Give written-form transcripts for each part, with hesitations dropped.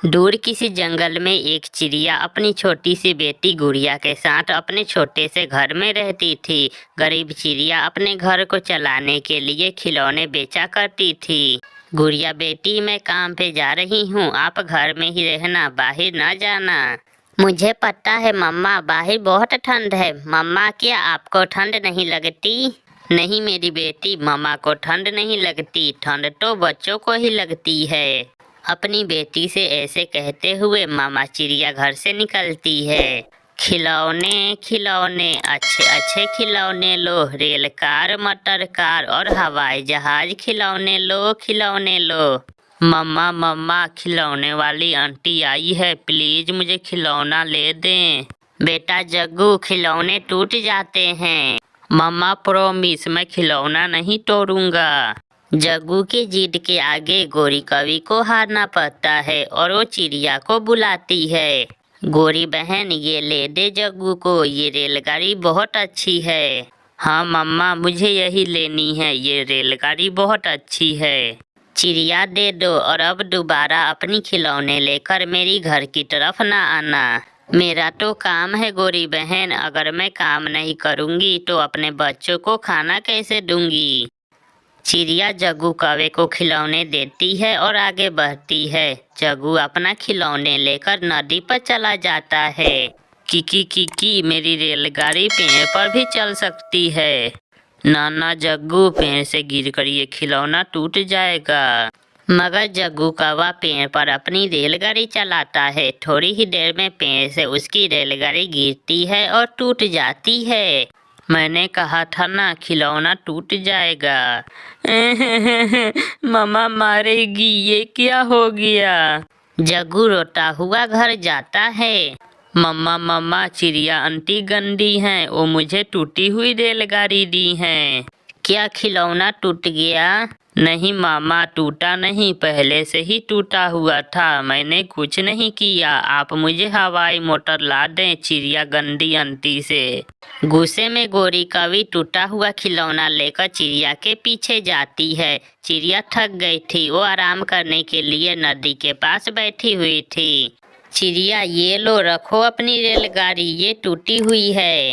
दूर किसी जंगल में एक चिड़िया अपनी छोटी सी बेटी गुड़िया के साथ अपने छोटे से घर में रहती थी। गरीब चिड़िया अपने घर को चलाने के लिए खिलौने बेचा करती थी। गुड़िया बेटी, मैं काम पे जा रही हूँ, आप घर में ही रहना, बाहर ना जाना। मुझे पता है मम्मा, बाहर बहुत ठंड है। मम्मा, क्या आपको ठंड नहीं लगती? नहीं मेरी बेटी, मम्मा को ठंड नहीं लगती, ठंड तो बच्चों को ही लगती है। अपनी बेटी से ऐसे कहते हुए मामा चिड़िया घर से निकलती है। खिलौने खिलौने, अच्छे अच्छे खिलौने लो, रेल कार, मटर कार और हवाई जहाज खिलौने लो, खिलौने लो। मम्मा मम्मा, खिलौने वाली आंटी आई है, प्लीज मुझे खिलौना ले दें। बेटा जग्गू, खिलौने टूट जाते हैं। मम्मा प्रॉमिस, मैं खिलौना नहीं तोड़ूंगा। जग्गू की जिद के आगे गोरी कवि को हारना पड़ता है और वो चिड़िया को बुलाती है। गोरी बहन, ये ले दे जग्गू को, ये रेलगाड़ी बहुत अच्छी है। हाँ मम्मा, मुझे यही लेनी है, ये रेलगाड़ी बहुत अच्छी है। चिड़िया दे दो और अब दोबारा अपनी खिलौने लेकर मेरी घर की तरफ ना आना। मेरा तो काम है गोरी बहन, अगर मैं काम नहीं करूँगी तो अपने बच्चों को खाना कैसे दूंगी। चिड़िया जग्गू कौवे को खिलौने देती है और आगे बढ़ती है। जग्गू अपना खिलौने लेकर नदी पर चला जाता है। किकी किकी, मेरी रेलगाड़ी पेड़ पर भी चल सकती है। ना जग्गू, पेड़ से गिरकर ये खिलौना टूट जाएगा। मगर जग्गू कौवा पेड़ पर अपनी रेलगाड़ी चलाता है। थोड़ी ही देर में पेड़ से उसकी रेलगाड़ी गिरती है और टूट जाती है। मैंने कहा था ना, खिलौना टूट जाएगा। मम्मा मारेगी, ये क्या हो गया? जग्गू रोता हुआ घर जाता है। मम्मा मम्मा, चिड़िया आंटी गंदी हैं, वो मुझे टूटी हुई रेलगाड़ी दी हैं। क्या खिलौना टूट गया? नहीं मामा, टूटा नहीं, पहले से ही टूटा हुआ था, मैंने कुछ नहीं किया। आप मुझे हवाई मोटर ला दें चिड़िया गंदी आंटी से। गुस्से में गोरी कवि टूटा हुआ खिलौना लेकर चिड़िया के पीछे जाती है। चिड़िया थक गई थी, वो आराम करने के लिए नदी के पास बैठी हुई थी। चिड़िया, ये लो, रखो अपनी रेलगाड़ी, ये टूटी हुई है।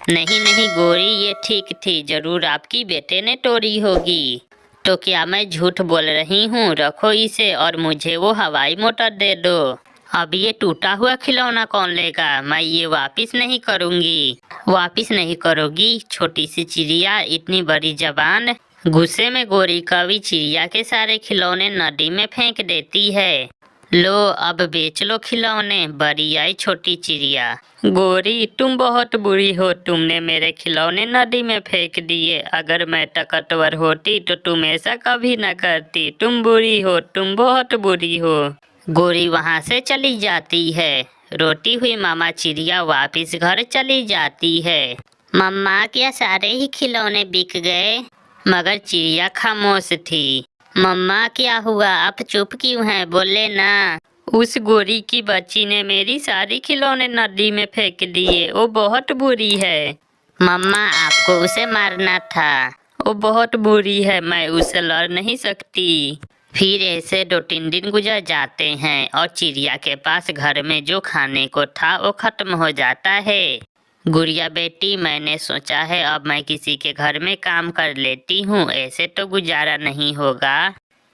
नहीं नहीं गोरी, ये ठीक थी, जरूर आपकी बेटे ने तोड़ी होगी। तो क्या मैं झूठ बोल रही हूँ? रखो इसे और मुझे वो हवाई मोटर दे दो। अब ये टूटा हुआ खिलौना कौन लेगा? मैं ये वापिस नहीं करूँगी। वापिस नहीं करोगी? छोटी सी चिड़िया, इतनी बड़ी जबान। गुस्से में गोरी कवि चिड़िया के सारे खिलौने नदी में फेंक देती है। लो, अब बेच लो खिलौने। बड़ी आई छोटी चिड़िया। गोरी, तुम बहुत बुरी हो, तुमने मेरे खिलौने नदी में फेंक दिए। अगर मैं ताकतवर होती तो तुम ऐसा कभी न करती। तुम बुरी हो, तुम बहुत बुरी हो। गोरी वहाँ से चली जाती है। रोती हुई मामा चिड़िया वापिस घर चली जाती है। मम्मा, क्या सारे ही खिलौने बिक गए? मगर चिड़िया खामोश थी। मम्मा, क्या हुआ, आप चुप क्यों हैं? बोले ना। उस गोरी की बच्ची ने मेरी सारी खिलौने नदी में फेंक दिए, वो बहुत बुरी है। मम्मा, आपको उसे मारना था। वो बहुत बुरी है, मैं उससे लड़ नहीं सकती। फिर ऐसे 2-3 दिन गुजर जाते हैं और चिड़िया के पास घर में जो खाने को था वो खत्म हो जाता है। गुड़िया बेटी, मैंने सोचा है अब मैं किसी के घर में काम कर लेती हूँ, ऐसे तो गुजारा नहीं होगा।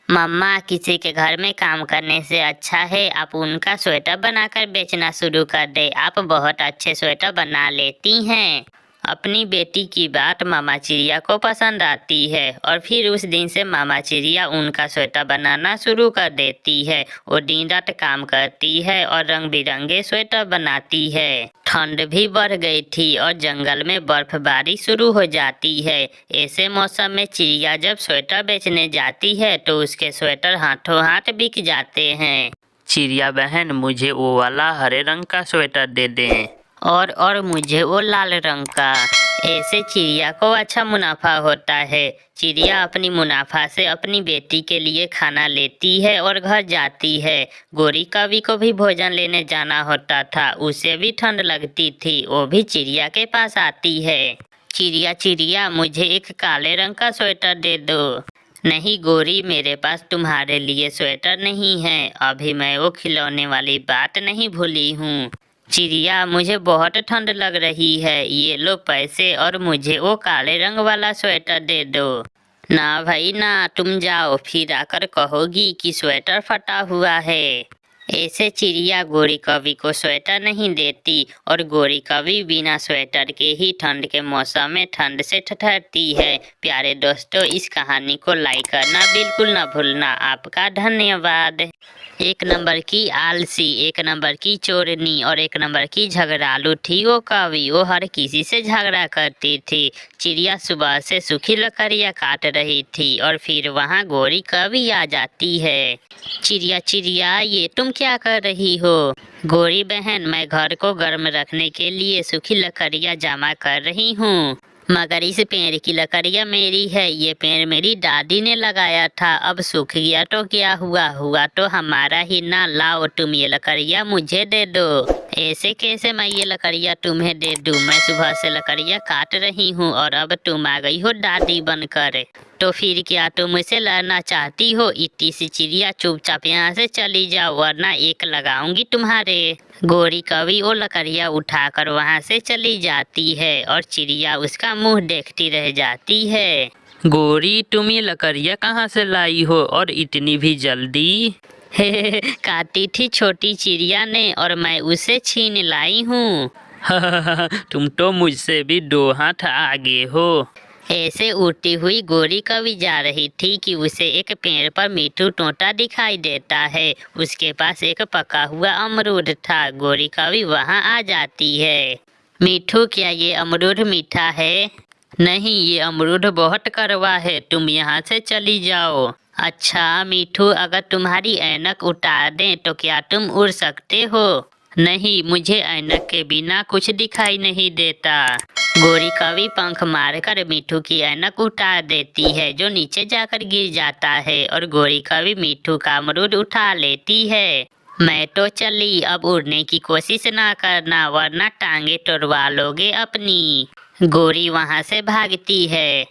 मम्मा, किसी के घर में काम करने से अच्छा है आप उनका स्वेटर बनाकर बेचना शुरू कर दे। आप बहुत अच्छे स्वेटर बना लेती हैं। अपनी बेटी की बात मामा चिड़िया को पसंद आती है और फिर उस दिन से मामा चिड़िया उनका स्वेटर बनाना शुरू कर देती है। वो दिन रात काम करती है और रंग बिरंगे स्वेटर बनाती है। ठंड भी बढ़ गई थी और जंगल में बर्फबारी शुरू हो जाती है। ऐसे मौसम में चिड़िया जब स्वेटर बेचने जाती है तो उसके स्वेटर हाथों हाथ बिक जाते हैं। चिड़िया बहन, मुझे वो वाला हरे रंग का स्वेटर दे दें। और मुझे वो लाल रंग का। ऐसे चिड़िया को अच्छा मुनाफा होता है। चिड़िया अपनी मुनाफा से अपनी बेटी के लिए खाना लेती है और घर जाती है। गोरी कवि को भी भोजन लेने जाना होता था, उसे भी ठंड लगती थी, वो भी चिड़िया के पास आती है। चिड़िया चिड़िया, मुझे एक काले रंग का स्वेटर दे दो। नहीं गोरी, मेरे पास तुम्हारे लिए स्वेटर नहीं है। अभी मैं वो खिलौने वाली बात नहीं भूली हूँ। चिड़िया, मुझे बहुत ठंड लग रही है, ये लो पैसे और मुझे वो काले रंग वाला स्वेटर दे दो। ना भाई ना, तुम जाओ, फिर आकर कहोगी कि स्वेटर फटा हुआ है। ऐसे चिड़िया गोरी कवि को स्वेटर नहीं देती और गोरी कवि बिना स्वेटर के ही ठंड के मौसम में ठंड से ठठरती है। प्यारे दोस्तों, इस कहानी को लाइक करना बिल्कुल ना भूलना। आपका धन्यवाद। एक नंबर की आलसी, एक नंबर की चोरनी और एक नंबर की झगड़ालू थी वो कवि। वो हर किसी से झगड़ा करती थी। चिड़िया सुबह से सूखी लकड़ियाँ काट रही थी और फिर वहाँ गोरी कवि आ जाती है। चिड़िया चिड़िया, ये तुम क्या कर रही हो? गोरी बहन, मैं घर को गर्म रखने के लिए सूखी लकड़ियाँ जमा कर रही हूँ। मगर इस पेड़ की लकड़ियाँ मेरी है, ये पेड़ मेरी दादी ने लगाया था। अब सूख गया तो क्या हुआ, हुआ तो हमारा ही ना। लाओ, तुम ये लकड़ियाँ मुझे दे दो। ऐसे कैसे मैं ये लकड़ियाँ तुम्हें दे दूँ? मैं सुबह से लकड़ियाँ काट रही हूँ और अब तुम आ गई हो दादी बनकर। तो फिर क्या तुम मुझसे लड़ना चाहती हो? इतनी सी चिड़िया, चुपचाप यहाँ से चली जाओ वरना एक लगाऊंगी तुम्हारे। गोरी कवि वो लकड़ियाँ उठाकर वहाँ से चली जाती है और चिड़िया उसका मुंह देखती रह जाती है। गोरी, तुम ये लकड़ियाँ कहाँ से लाई हो और इतनी भी जल्दी? काटी थी छोटी चिड़िया ने और मैं उसे छीन लाई हूँ। तुम तो मुझसे भी 2 हाथ आगे हो। ऐसे उड़ती हुई गोरी कवि जा रही थी कि उसे एक पेड़ पर मिट्ठू तोता दिखाई देता है। उसके पास एक पका हुआ अमरूद था। गोरी कवि वहां आ जाती है। मिट्ठू, क्या ये अमरूद मीठा है? नहीं, ये अमरूद बहुत कड़वा है, तुम यहाँ से चली जाओ। अच्छा मिट्ठू, अगर तुम्हारी ऐनक उतार दें तो क्या तुम उड़ सकते हो? नहीं, मुझे ऐनक के बिना कुछ दिखाई नहीं देता। गोरी कवि पंख मारकर मिट्ठू की ऐनक उतार देती है, जो नीचे जाकर गिर जाता है और गोरी कवि मिट्ठू का अमरूद उठा लेती है। मैं तो चली, अब उड़ने की कोशिश ना करना वरना टांगे तोड़वा लोगे अपनी। गोरी वहां से भागती है।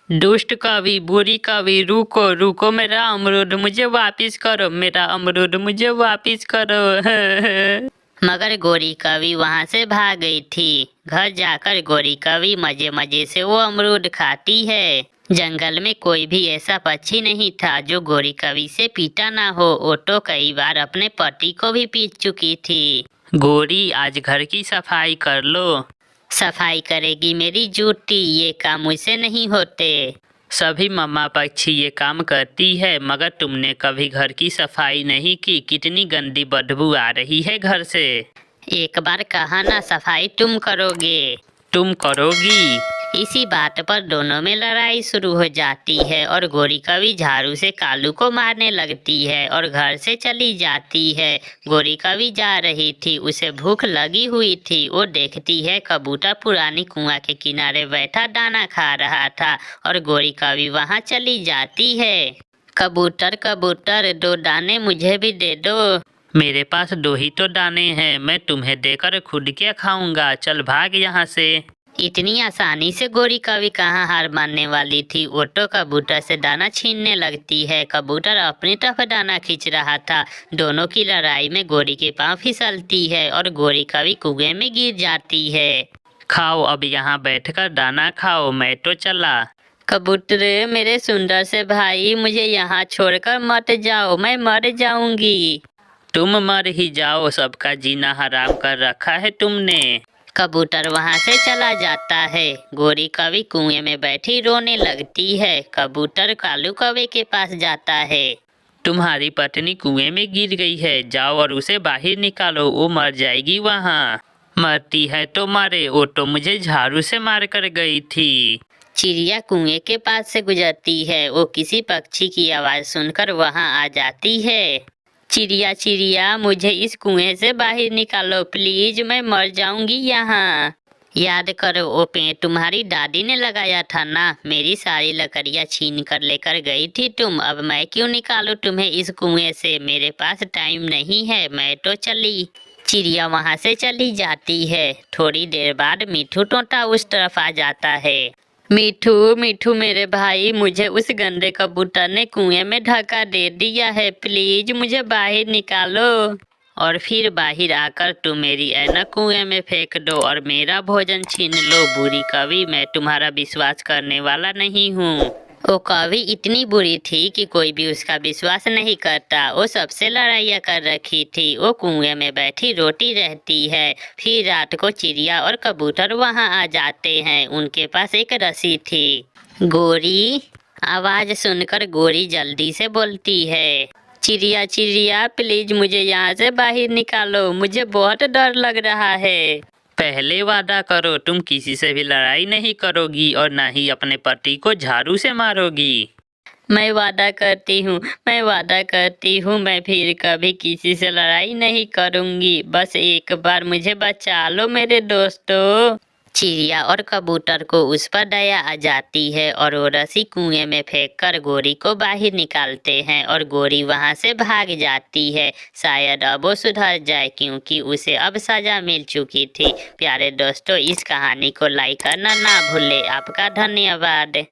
दुष्ट कवि, बुरी कवि, रुको रुको, मेरा अमरूद मुझे वापिस करो, मेरा अमरूद मुझे वापिस करो। मगर गोरी कवि वहां से भाग गई थी। घर जाकर गोरी कवि मजे मजे से वो अमरूद खाती है। जंगल में कोई भी ऐसा पक्षी नहीं था जो गोरी कवि से पीटा ना हो। वो तो कई बार अपने पति को भी पीट चुकी थी। गोरी, आज घर की सफाई कर लो। सफाई करेगी मेरी जूती, ये काम मुझसे नहीं होते। सभी मम्मा पक्षी ये काम करती है, मगर तुमने कभी घर की सफाई नहीं की। कितनी गंदी बदबू आ रही है घर से। एक बार कहा ना, सफाई तुम करोगे। तुम करोगी। इसी बात पर दोनों में लड़ाई शुरू हो जाती है और गोरी कवि झाड़ू से कालू को मारने लगती है और घर से चली जाती है। गोरी कवि जा रही थी, उसे भूख लगी हुई थी। वो देखती है कबूतर पुरानी कुआं के किनारे बैठा दाना खा रहा था और गोरी कवि वहां चली जाती है। कबूतर कबूतर, 2 दाने मुझे भी दे दो। मेरे पास 2 ही तो दाने हैं, मैं तुम्हें देकर खुद क्या खाऊंगा, चल भाग यहाँ से। इतनी आसानी से गोरी कवि कहाँ हार मानने वाली थी। वो तो कबूतर से दाना छीनने लगती है। कबूतर अपनी तरफ दाना खींच रहा था। दोनों की लड़ाई में गोरी के पांव फिसलती है और गोरी कवि कुएं में गिर जाती है। खाओ, अब यहाँ बैठकर दाना खाओ, मैं तो चला। कबूतर, मेरे सुंदर से भाई, मुझे यहाँ छोड़कर मत जाओ, मैं मर जाऊंगी। तुम मर ही जाओ, सबका जीना हराम कर रखा है तुमने। कबूतर वहां से चला जाता है। गोरी कवि कुएं में बैठी रोने लगती है। कबूतर कालू कवि के पास जाता है। तुम्हारी पत्नी कुएं में गिर गई है, जाओ और उसे बाहर निकालो, वो मर जाएगी वहाँ। मरती है तो मरे, वो तो मुझे झाड़ू से मार कर गई थी। चिड़िया कुएं के पास से गुजरती है। वो किसी पक्षी की आवाज सुनकर वहां आ जाती है। चिड़िया चिड़िया, मुझे इस कुएं से बाहर निकालो प्लीज, मैं मर जाऊंगी यहाँ। याद करो, वो पेड़ तुम्हारी दादी ने लगाया था ना। मेरी सारी लकड़ियाँ छीन कर लेकर गई थी तुम। अब मैं क्यों निकालूं तुम्हें इस कुएं से? मेरे पास टाइम नहीं है, मैं तो चली। चिड़िया वहां से चली जाती है। थोड़ी देर बाद मिट्ठू तोता उस तरफ आ जाता है। मिठू मिठू मेरे भाई, मुझे उस गंदे कबूतर ने कुएं में धक्का दे दिया है, प्लीज मुझे बाहर निकालो। और फिर बाहर आकर तुम मेरी ऐनक कुएं में फेंक दो और मेरा भोजन छीन लो। बुरी कवि, मैं तुम्हारा विश्वास करने वाला नहीं हूँ। वो कवि इतनी बुरी थी कि कोई भी उसका विश्वास नहीं करता। वो सबसे लड़ाइयाँ कर रखी थी। वो कुएं में बैठी रोटी रहती है। फिर रात को चिड़िया और कबूतर वहाँ आ जाते हैं। उनके पास एक रस्सी थी। गोरी, आवाज सुनकर गोरी जल्दी से बोलती है, चिड़िया चिड़िया प्लीज मुझे यहाँ से बाहर निकालो, मुझे बहुत डर लग रहा है। पहले वादा करो तुम किसी से भी लड़ाई नहीं करोगी और ना ही अपने पति को झाड़ू से मारोगी। मैं वादा करती हूँ, मैं वादा करती हूँ, मैं फिर कभी किसी से लड़ाई नहीं करूँगी। बस एक बार मुझे बचा लो मेरे दोस्तों। चिड़िया और कबूतर को उस पर दया आ जाती है और वो रस्सी कुएं में फेंककर गोरी को बाहर निकालते हैं और गोरी वहां से भाग जाती है। शायद अब वो सुधर जाए क्योंकि उसे अब सजा मिल चुकी थी। प्यारे दोस्तों, इस कहानी को लाइक करना ना भूले। आपका धन्यवाद।